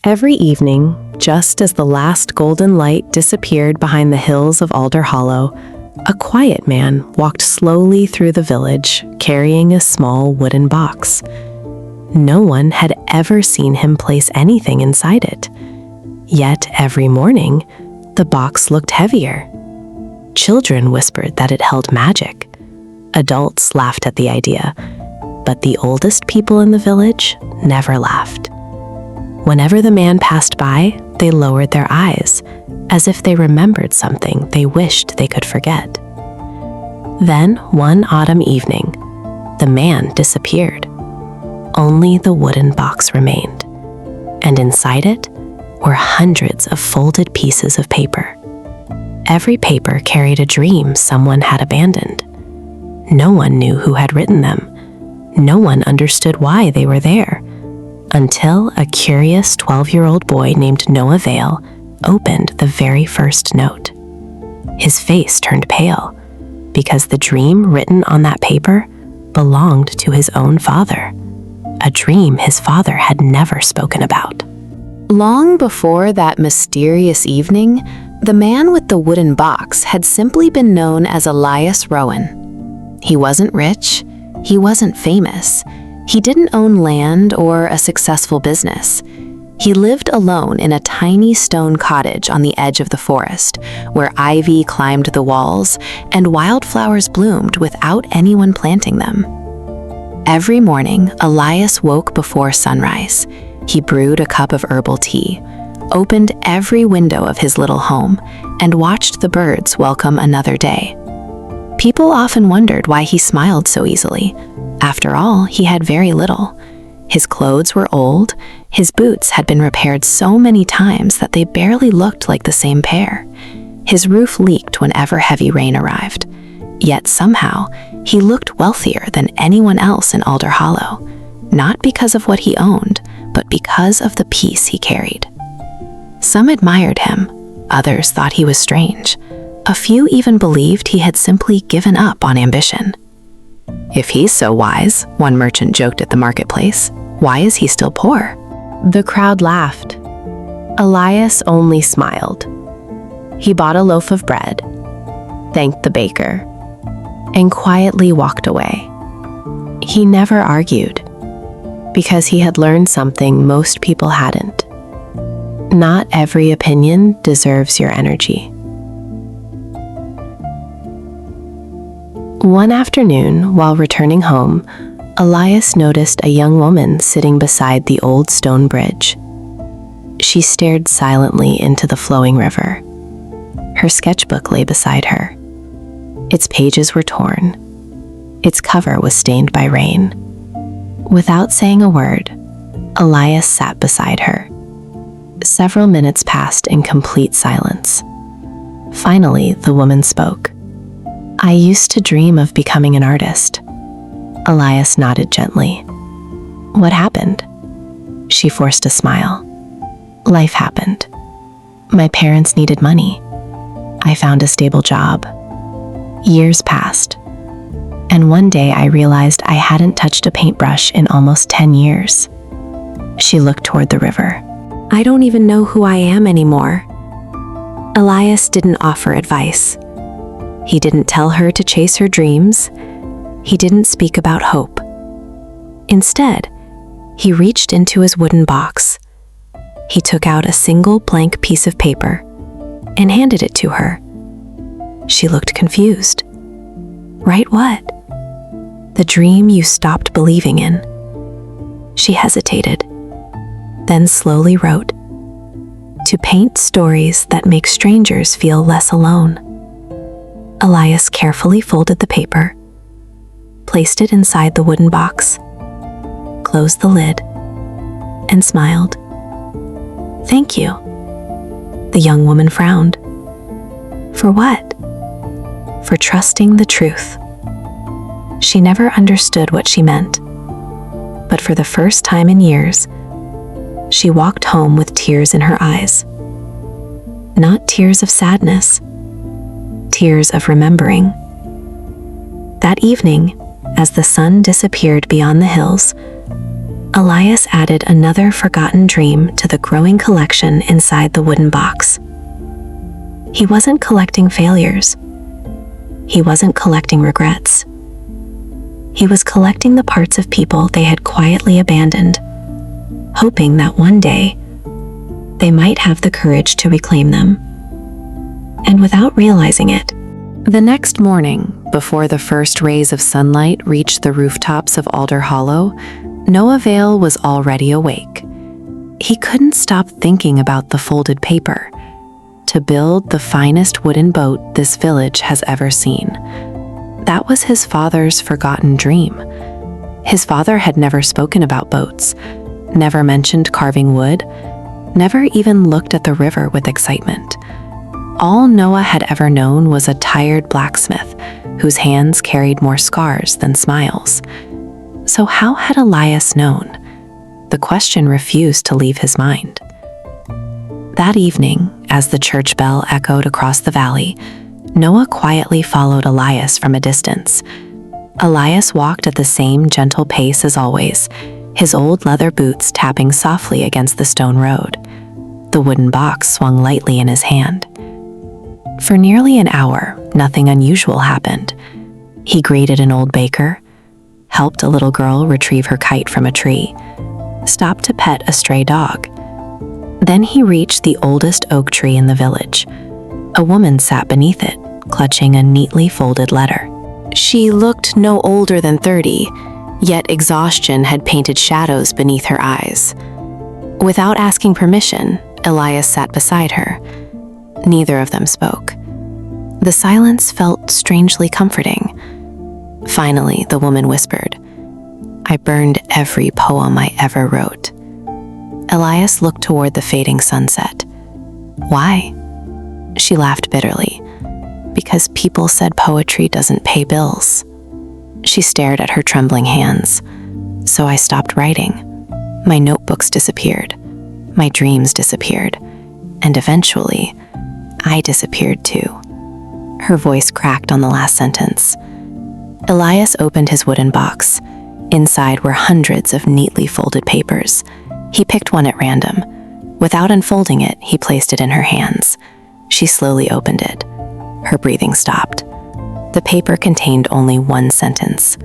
Every evening, just as the last golden light disappeared behind the hills of Alder Hollow, a quiet man walked slowly through the village, carrying a small wooden box. No one had ever seen him place anything inside it. Yet every morning, the box looked heavier. Children whispered that it held magic. Adults laughed at the idea, but the oldest people in the village never laughed. Whenever the man passed by, they lowered their eyes, as if they remembered something they wished they could forget. Then, one autumn evening, the man disappeared. Only the wooden box remained, and inside it were hundreds of folded pieces of paper. Every paper carried a dream someone had abandoned. No one knew who had written them. No one understood why they were there, until a curious 12-year-old boy named Noah Vale opened the very first note. His face turned pale, because the dream written on that paper belonged to his own father, a dream his father had never spoken about. Long before that mysterious evening, the man with the wooden box had simply been known as Elias Rowan. He wasn't rich, he wasn't famous, he didn't own land or a successful business. He lived alone in a tiny stone cottage on the edge of the forest, where ivy climbed the walls and wildflowers bloomed without anyone planting them. Every morning, Elias woke before sunrise. He brewed a cup of herbal tea, opened every window of his little home, and watched the birds welcome another day. People often wondered why he smiled so easily. After all, he had very little. His clothes were old, his boots had been repaired so many times that they barely looked like the same pair. His roof leaked whenever heavy rain arrived. Yet somehow, he looked wealthier than anyone else in Alder Hollow, not because of what he owned, but because of the peace he carried. Some admired him, others thought he was strange. A few even believed he had simply given up on ambition. "If he's so wise," one merchant joked at the marketplace, "why is he still poor?" The crowd laughed. Elias only smiled. He bought a loaf of bread, thanked the baker, and quietly walked away. He never argued, because he had learned something most people hadn't. Not every opinion deserves your energy. One afternoon, while returning home, Elias noticed a young woman sitting beside the old stone bridge. She stared silently into the flowing river. Her sketchbook lay beside her. Its pages were torn. Its cover was stained by rain. Without saying a word, Elias sat beside her. Several minutes passed in complete silence. Finally, the woman spoke. "I used to dream of becoming an artist." Elias nodded gently. "What happened?" She forced a smile. "Life happened. My parents needed money. I found a stable job. Years passed, and one day I realized I hadn't touched a paintbrush in almost 10 years. She looked toward the river. "I don't even know who I am anymore." Elias didn't offer advice. He didn't tell her to chase her dreams. He didn't speak about hope. Instead, he reached into his wooden box. He took out a single blank piece of paper and handed it to her. She looked confused. "Write what?" "The dream you stopped believing in." She hesitated, then slowly wrote, "To paint stories that make strangers feel less alone." Elias carefully folded the paper, placed it inside the wooden box, closed the lid, and smiled. "Thank you." The young woman frowned. "For what?" "For trusting the truth." She never understood what she meant, but for the first time in years, she walked home with tears in her eyes. Not tears of sadness, tears of remembering. That evening, as the sun disappeared beyond the hills, Elias added another forgotten dream to the growing collection inside the wooden box. He wasn't collecting failures. He wasn't collecting regrets. He was collecting the parts of people they had quietly abandoned, hoping that one day they might have the courage to reclaim them. And without realizing it, The next morning, before the first rays of sunlight reached the rooftops of Alder Hollow, Noah Vale was already awake. He couldn't stop thinking about the folded paper. To build the finest wooden boat this village has ever seen. That was his father's forgotten dream. His father had never spoken about boats, never mentioned carving wood, never even looked at the river with excitement. All Noah had ever known was a tired blacksmith whose hands carried more scars than smiles. So how had Elias known? The question refused to leave his mind. That evening, as the church bell echoed across the valley, Noah quietly followed Elias from a distance. Elias walked at the same gentle pace as always, his old leather boots tapping softly against the stone road. The wooden box swung lightly in his hand. For nearly an hour, nothing unusual happened. He greeted an old baker, helped a little girl retrieve her kite from a tree, stopped to pet a stray dog. Then he reached the oldest oak tree in the village. A woman sat beneath it, clutching a neatly folded letter. She looked no older than 30, yet exhaustion had painted shadows beneath her eyes. Without asking permission, Elias sat beside her. Neither of them spoke. The silence felt strangely comforting. Finally, the woman whispered, "I burned every poem I ever wrote." Elias looked toward the fading sunset. "Why?" She laughed bitterly. "Because people said poetry doesn't pay bills." She stared at her trembling hands. "So I stopped writing. My notebooks disappeared. My dreams disappeared. And eventually, I disappeared too." Her voice cracked on the last sentence. Elias opened his wooden box. Inside were hundreds of neatly folded papers. He picked one at random. Without unfolding it, he placed it in her hands. She slowly opened it. Her breathing stopped. The paper contained only one sentence.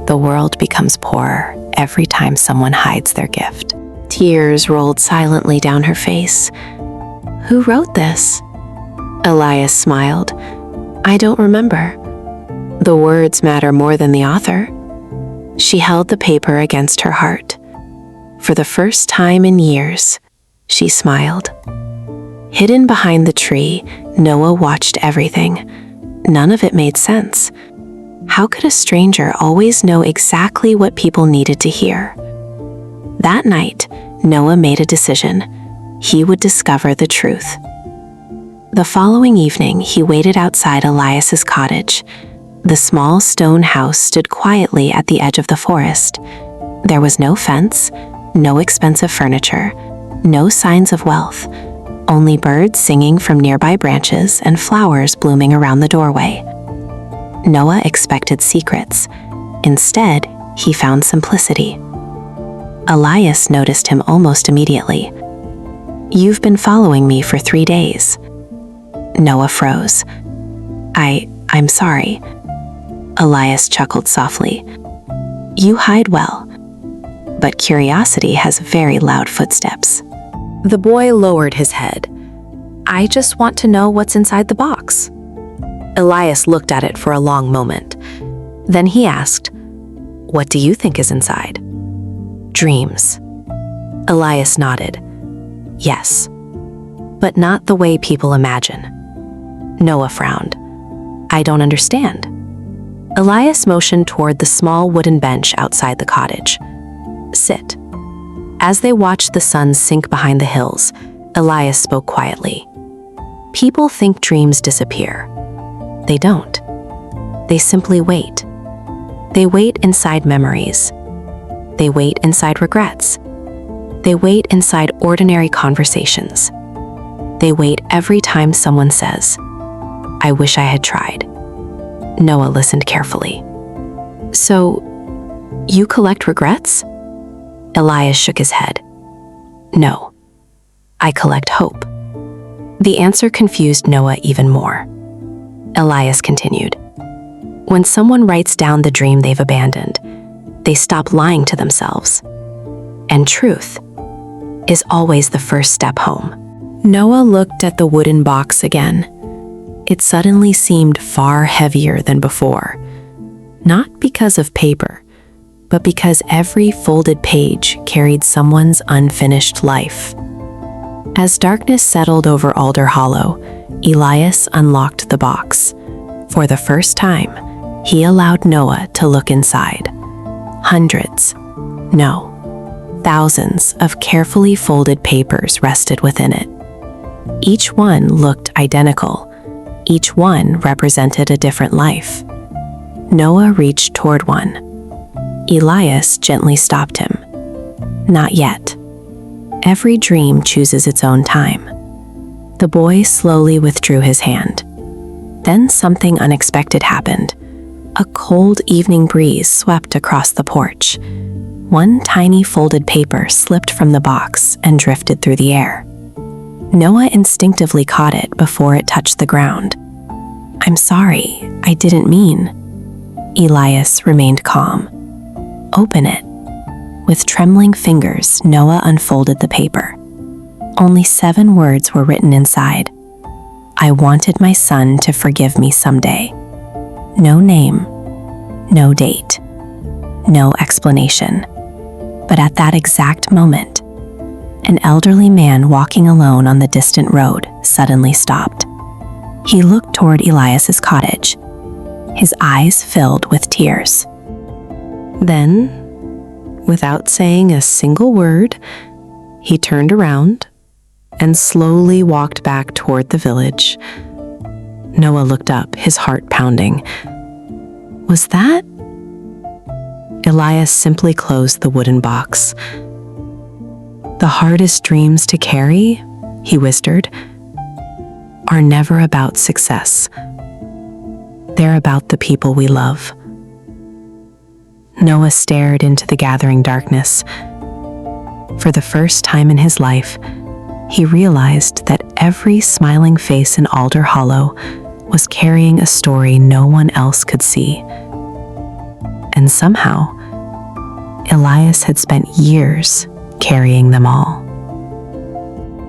"The world becomes poorer every time someone hides their gift." Tears rolled silently down her face. "Who wrote this?" Elias smiled. "I don't remember. The words matter more than the author." She held the paper against her heart. For the first time in years, she smiled. Hidden behind the tree, Noah watched everything. None of it made sense. How could a stranger always know exactly what people needed to hear? That night, Noah made a decision. He would discover the truth. The following evening, he waited outside Elias's cottage. The small stone house stood quietly at the edge of the forest. There was no fence, no expensive furniture, no signs of wealth, only birds singing from nearby branches and flowers blooming around the doorway. Noah expected secrets. Instead, he found simplicity. Elias noticed him almost immediately. "You've been following me for 3 days." Noah froze. I'm sorry." Elias chuckled softly. "You hide well, but curiosity has very loud footsteps." The boy lowered his head. "I just want to know what's inside the box." Elias looked at it for a long moment. Then he asked, "What do you think is inside?" "Dreams." Elias nodded. "Yes, but not the way people imagine." Noah frowned. "I don't understand." Elias motioned toward the small wooden bench outside the cottage. "Sit." As they watched the sun sink behind the hills, Elias spoke quietly. "People think dreams disappear. They don't. They simply wait. They wait inside memories. They wait inside regrets. They wait inside ordinary conversations. They wait every time someone says, 'I wish I had tried.'" Noah listened carefully. "So, you collect regrets?" Elias shook his head. No, I collect hope. The answer confused Noah even more. Elias continued. When someone writes down the dream they've abandoned, they stop lying to themselves. And truth is always the first step home. Noah looked at the wooden box again. It suddenly seemed far heavier than before. Not because of paper, but because every folded page carried someone's unfinished life. As darkness settled over Alder Hollow, Elias unlocked the box. For the first time, he allowed Noah to look inside. Hundreds, no, thousands of carefully folded papers rested within it. Each one looked identical. Each one represented a different life. Noah reached toward one. Elias gently stopped him. Not yet. Every dream chooses its own time. The boy slowly withdrew his hand. Then something unexpected happened. A cold evening breeze swept across the porch. One tiny folded paper slipped from the box and drifted through the air. Noah instinctively caught it before it touched the ground. I'm sorry, I didn't mean. Elias remained calm. Open it. With trembling fingers, Noah unfolded the paper. Only 7 words were written inside. I wanted my son to forgive me someday. No name, no date, no explanation. But at that exact moment, an elderly man walking alone on the distant road suddenly stopped. He looked toward Elias's cottage, his eyes filled with tears. Then, without saying a single word, he turned around and slowly walked back toward the village. Noah looked up, his heart pounding. Was that? Elias simply closed the wooden box. The hardest dreams to carry, he whispered, are never about success. They're about the people we love. Noah stared into the gathering darkness. For the first time in his life, he realized that every smiling face in Alder Hollow was carrying a story no one else could see. And somehow, Elias had spent years carrying them all.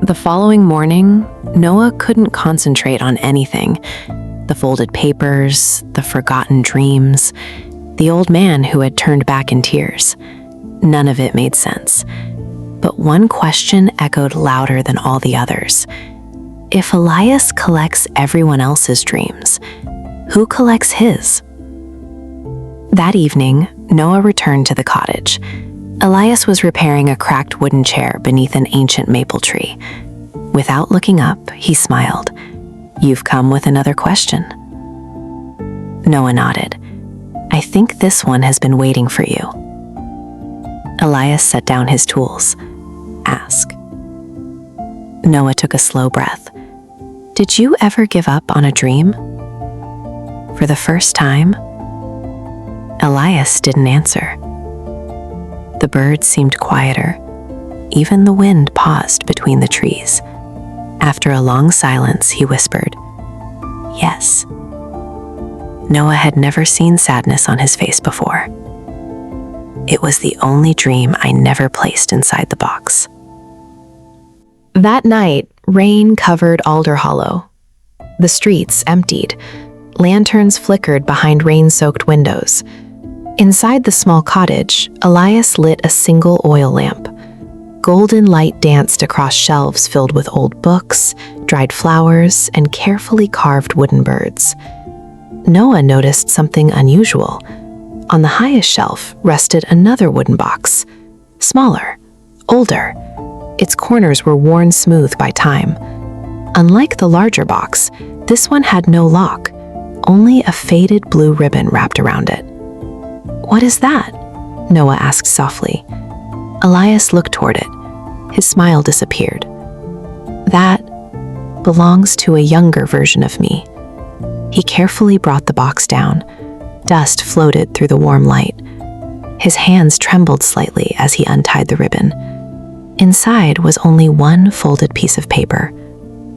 The following morning, Noah couldn't concentrate on anything. The folded papers, the forgotten dreams, the old man who had turned back in tears. None of it made sense. But one question echoed louder than all the others. If Elias collects everyone else's dreams, who collects his? That evening, Noah returned to the cottage. Elias was repairing a cracked wooden chair beneath an ancient maple tree. Without looking up, he smiled. You've come with another question. Noah nodded. I think this one has been waiting for you. Elias set down his tools. Ask. Noah took a slow breath. Did you ever give up on a dream? For the first time, Elias didn't answer. The birds seemed quieter. Even the wind paused between the trees. After a long silence, he whispered, Yes. Noah had never seen sadness on his face before. It was the only dream I never placed inside the box. That night, rain covered Alder Hollow. The streets emptied. Lanterns flickered behind rain-soaked windows. Inside the small cottage, Elias lit a single oil lamp. Golden light danced across shelves filled with old books, dried flowers, and carefully carved wooden birds. Noah noticed something unusual. On the highest shelf rested another wooden box, smaller, older. Its corners were worn smooth by time. Unlike the larger box, this one had no lock, only a faded blue ribbon wrapped around it. What is that? Noah asked softly. Elias looked toward it. His smile disappeared. That belongs to a younger version of me. He carefully brought the box down. Dust floated through the warm light. His hands trembled slightly as he untied the ribbon. Inside was only one folded piece of paper.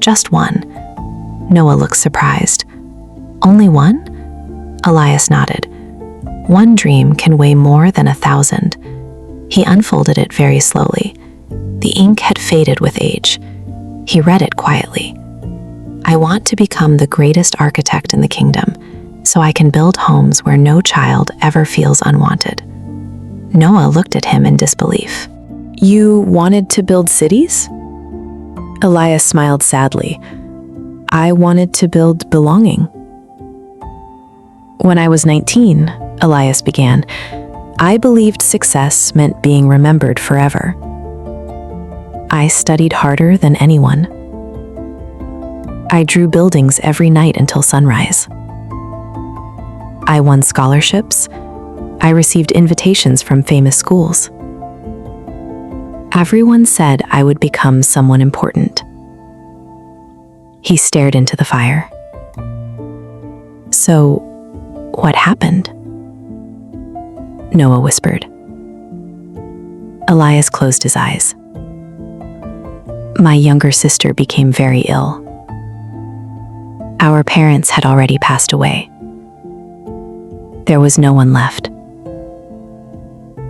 Just one. Noah looked surprised. Only one? Elias nodded. One dream can weigh more than 1,000. He unfolded it very slowly. The ink had faded with age. He read it quietly. I want to become the greatest architect in the kingdom, so I can build homes where no child ever feels unwanted. Noah looked at him in disbelief. You wanted to build cities? Elias smiled sadly. I wanted to build belonging. When I was 19, Elias began, I believed success meant being remembered forever. I studied harder than anyone. I drew buildings every night until sunrise. I won scholarships. I received invitations from famous schools. Everyone said I would become someone important. He stared into the fire. So, what happened? Noah whispered. Elias closed his eyes. My younger sister became very ill. Our parents had already passed away. There was no one left.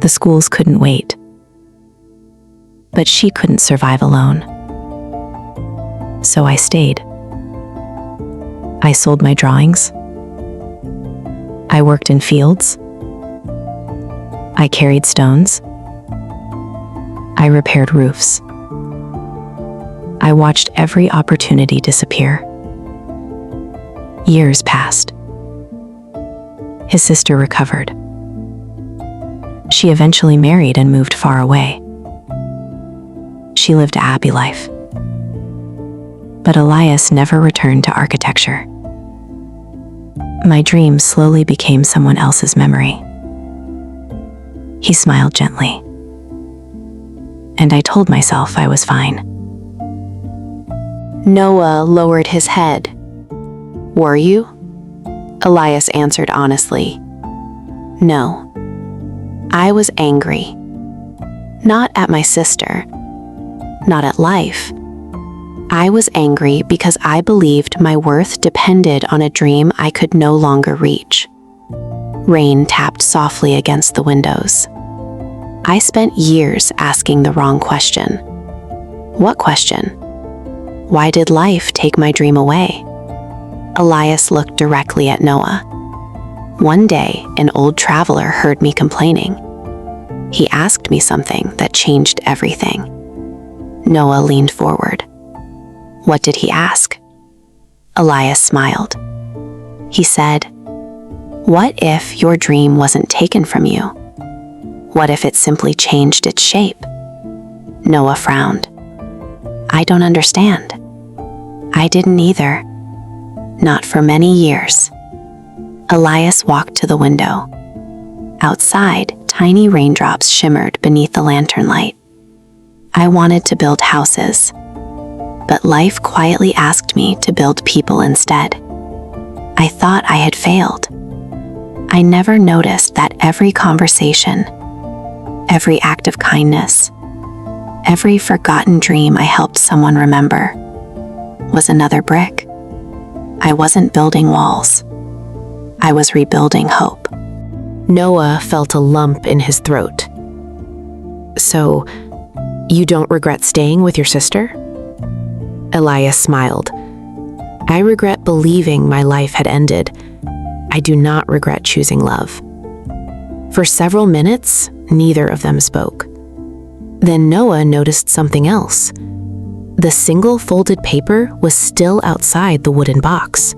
The schools couldn't wait. But she couldn't survive alone. So I stayed. I sold my drawings. I worked in fields. I carried stones. I repaired roofs. I watched every opportunity disappear. Years passed. His sister recovered. She eventually married and moved far away. She lived a happy life. But Elias never returned to architecture. My dream slowly became someone else's memory. He smiled gently. And I told myself I was fine. Noah lowered his head. Were you? Elias answered honestly. No. I was angry. Not at my sister. Not at life. I was angry because I believed my worth depended on a dream I could no longer reach. Rain tapped softly against the windows. I spent years asking the wrong question. What question? Why did life take my dream away? Elias looked directly at Noah. One day, an old traveler heard me complaining. He asked me something that changed everything. Noah leaned forward. What did he ask? Elias smiled. He said, "What if your dream wasn't taken from you? What if it simply changed its shape?" Noah frowned. I don't understand. I didn't either. Not for many years. Elias walked to the window. Outside, tiny raindrops shimmered beneath the lantern light. I wanted to build houses, but life quietly asked me to build people instead. I thought I had failed. I never noticed that every conversation, every act of kindness, every forgotten dream I helped someone remember was another brick. I wasn't building walls. I was rebuilding hope. Noah felt a lump in his throat. So, you don't regret staying with your sister? Elias smiled. I regret believing my life had ended. I do not regret choosing love. For several minutes, neither of them spoke. Then Noah noticed something else. The single folded paper was still outside the wooden box.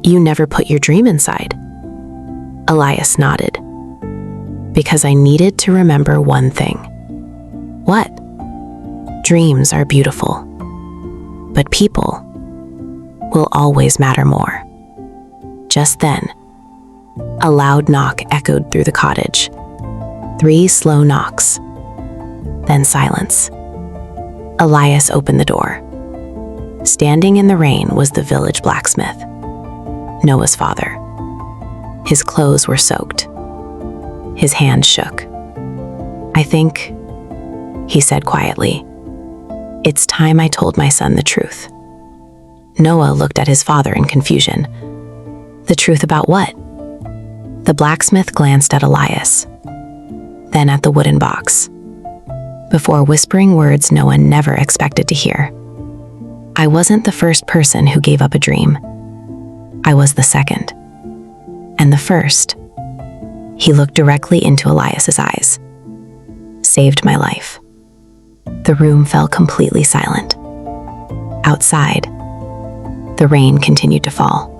You never put your dream inside. Elias nodded. Because I needed to remember one thing. What? Dreams are beautiful, but people will always matter more. Just then, a loud knock echoed through the cottage. 3 slow knocks, then silence. Elias opened the door. Standing in the rain was the village blacksmith, Noah's father. His clothes were soaked. His hand shook. "I think," he said quietly, "it's time I told my son the truth." Noah looked at his father in confusion. "The truth about what?" The blacksmith glanced at Elias, then at the wooden box, before whispering words Noah never expected to hear. "I wasn't the first person who gave up a dream. I was the second. And the first," he looked directly into Elias's eyes, "saved my life." The room fell completely silent. Outside, the rain continued to fall.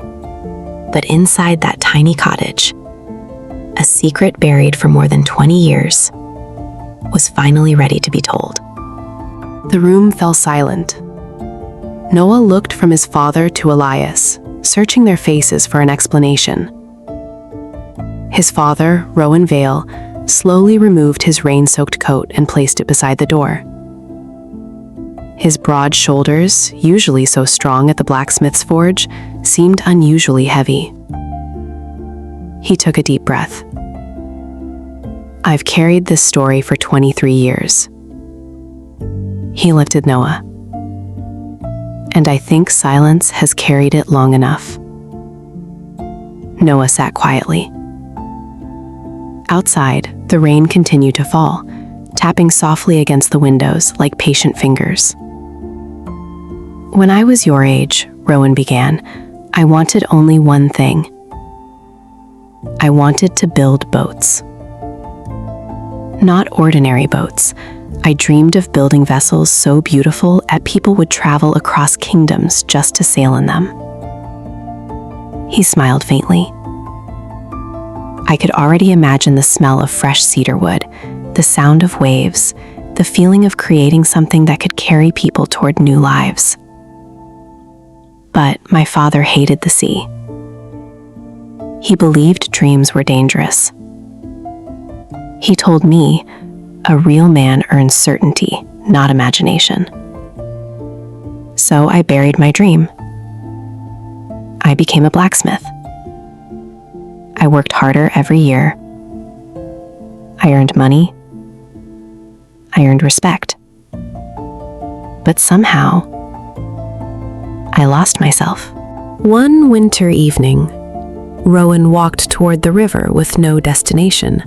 But inside that tiny cottage, a secret buried for more than 20 years was finally ready to be told. The room fell silent. Noah looked from his father to Elias, searching their faces for an explanation. His father, Rowan Vale, slowly removed his rain-soaked coat and placed it beside the door. His broad shoulders, usually so strong at the blacksmith's forge, seemed unusually heavy. He took a deep breath. "I've carried this story for 23 years. He lifted Noah. "And I think silence has carried it long enough." Noah sat quietly. Outside, the rain continued to fall, tapping softly against the windows like patient fingers. "When I was your age," Rowan began, "I wanted only one thing. I wanted to build boats. Not ordinary boats. I dreamed of building vessels so beautiful that people would travel across kingdoms just to sail in them." He smiled faintly. "I could already imagine the smell of fresh cedar wood, the sound of waves, the feeling of creating something that could carry people toward new lives. But my father hated the sea. He believed dreams were dangerous. He told me, a real man earns certainty, not imagination. So I buried my dream. I became a blacksmith. I worked harder every year. I earned money. I earned respect. But somehow, I lost myself." One winter evening, Rowan walked toward the river with no destination.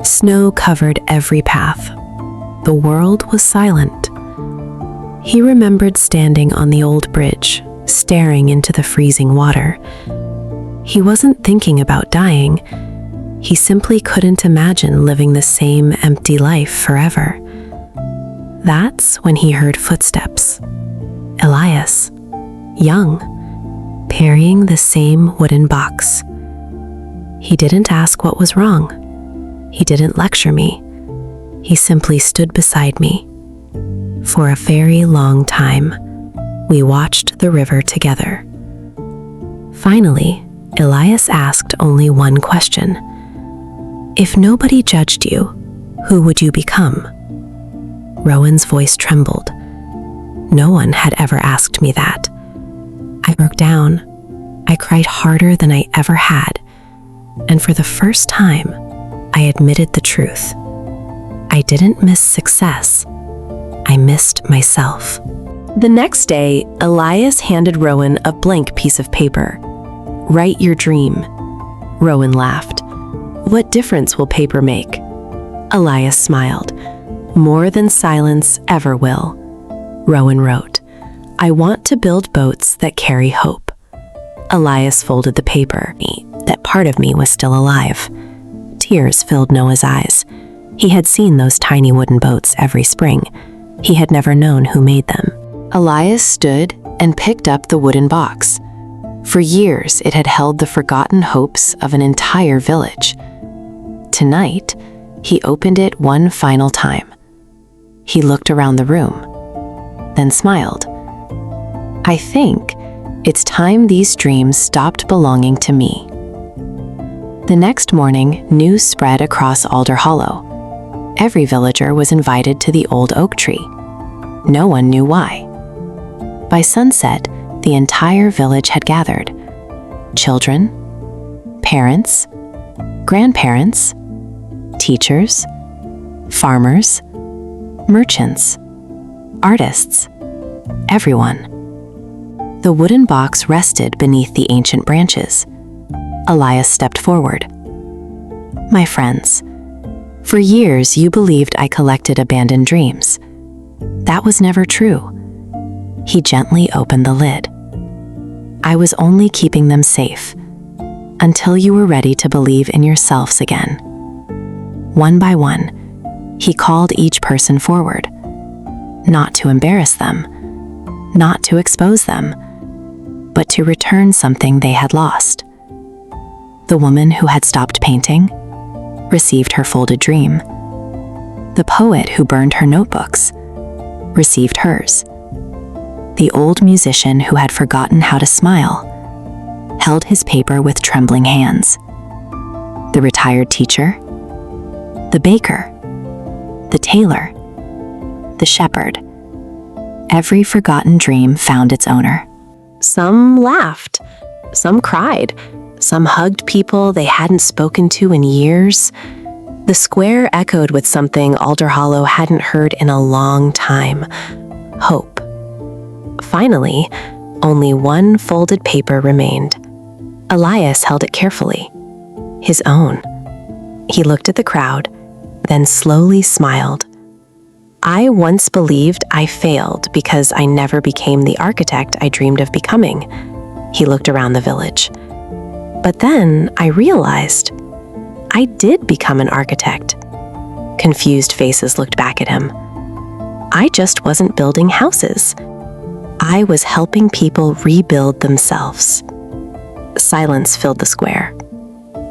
Snow covered every path. The world was silent. He remembered standing on the old bridge, staring into the freezing water. He wasn't thinking about dying. He simply couldn't imagine living the same empty life forever. That's when he heard footsteps. Elias, young, carrying the same wooden box. He didn't ask what was wrong. He didn't lecture me. He simply stood beside me. For a very long time, we watched the river together. Finally, Elias asked only one question. "If nobody judged you, who would you become?" Rowan's voice trembled. No one had ever asked me that. I broke down. I cried harder than I ever had. And for the first time, I admitted the truth. I didn't miss success. I missed myself. The next day, Elias handed Rowan a blank piece of paper. "Write your dream." Rowan laughed. "What difference will paper make?" Elias smiled. "More than silence ever will." Rowan wrote, "I want to build boats that carry hope." Elias folded the paper. That part of me was still alive. Tears filled Noah's eyes. He had seen those tiny wooden boats every spring. He had never known who made them. Elias stood and picked up the wooden box. For years, it had held the forgotten hopes of an entire village. Tonight, he opened it one final time. He looked around the room, then smiled. "I think it's time these dreams stopped belonging to me." The next morning, news spread across Alder Hollow. Every villager was invited to the old oak tree. No one knew why. By sunset, the entire village had gathered. Children, parents, grandparents, teachers, farmers, merchants, artists, everyone. The wooden box rested beneath the ancient branches. Elias stepped forward. My friends, for years you believed I collected abandoned dreams. That was never true. He gently opened the lid. I was only keeping them safe until you were ready to believe in yourselves again. One by one, he called each person forward, not to embarrass them, not to expose them, but to return something they had lost. The woman who had stopped painting received her folded dream. The poet who burned her notebooks received hers. The old musician who had forgotten how to smile held his paper with trembling hands. The retired teacher, the baker, the tailor, the shepherd. Every forgotten dream found its owner. Some laughed, some cried, some hugged people they hadn't spoken to in years. The square echoed with something Alder Hollow hadn't heard in a long time: hope. Finally, only one folded paper remained. Elias held it carefully, his own. He looked at the crowd, then slowly smiled. I once believed I failed because I never became the architect I dreamed of becoming. He looked around the village. But then I realized I did become an architect. Confused faces looked back at him. I just wasn't building houses. I was helping people rebuild themselves. Silence filled the square.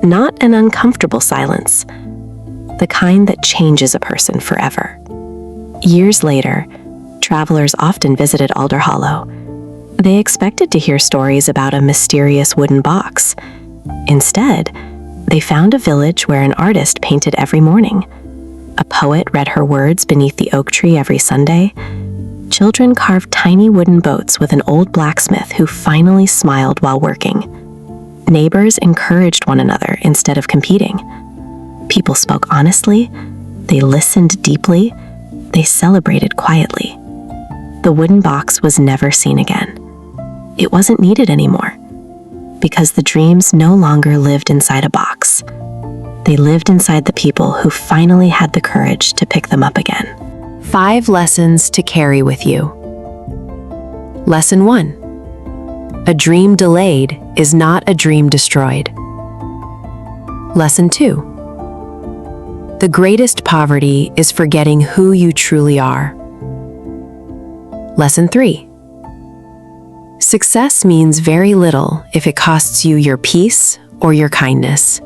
Not an uncomfortable silence, the kind that changes a person forever. Years later, travelers often visited Alder Hollow. They expected to hear stories about a mysterious wooden box. Instead, they found a village where an artist painted every morning. A poet read her words beneath the oak tree every Sunday. Children carved tiny wooden boats with an old blacksmith who finally smiled while working. Neighbors encouraged one another instead of competing. People spoke honestly, they listened deeply, they celebrated quietly. The wooden box was never seen again. It wasn't needed anymore, because the dreams no longer lived inside a box. They lived inside the people who finally had the courage to pick them up again. 5 lessons to carry with you. Lesson 1. A dream delayed is not a dream destroyed. Lesson 2. The greatest poverty is forgetting who you truly are. Lesson 3. Success means very little if it costs you your peace or your kindness.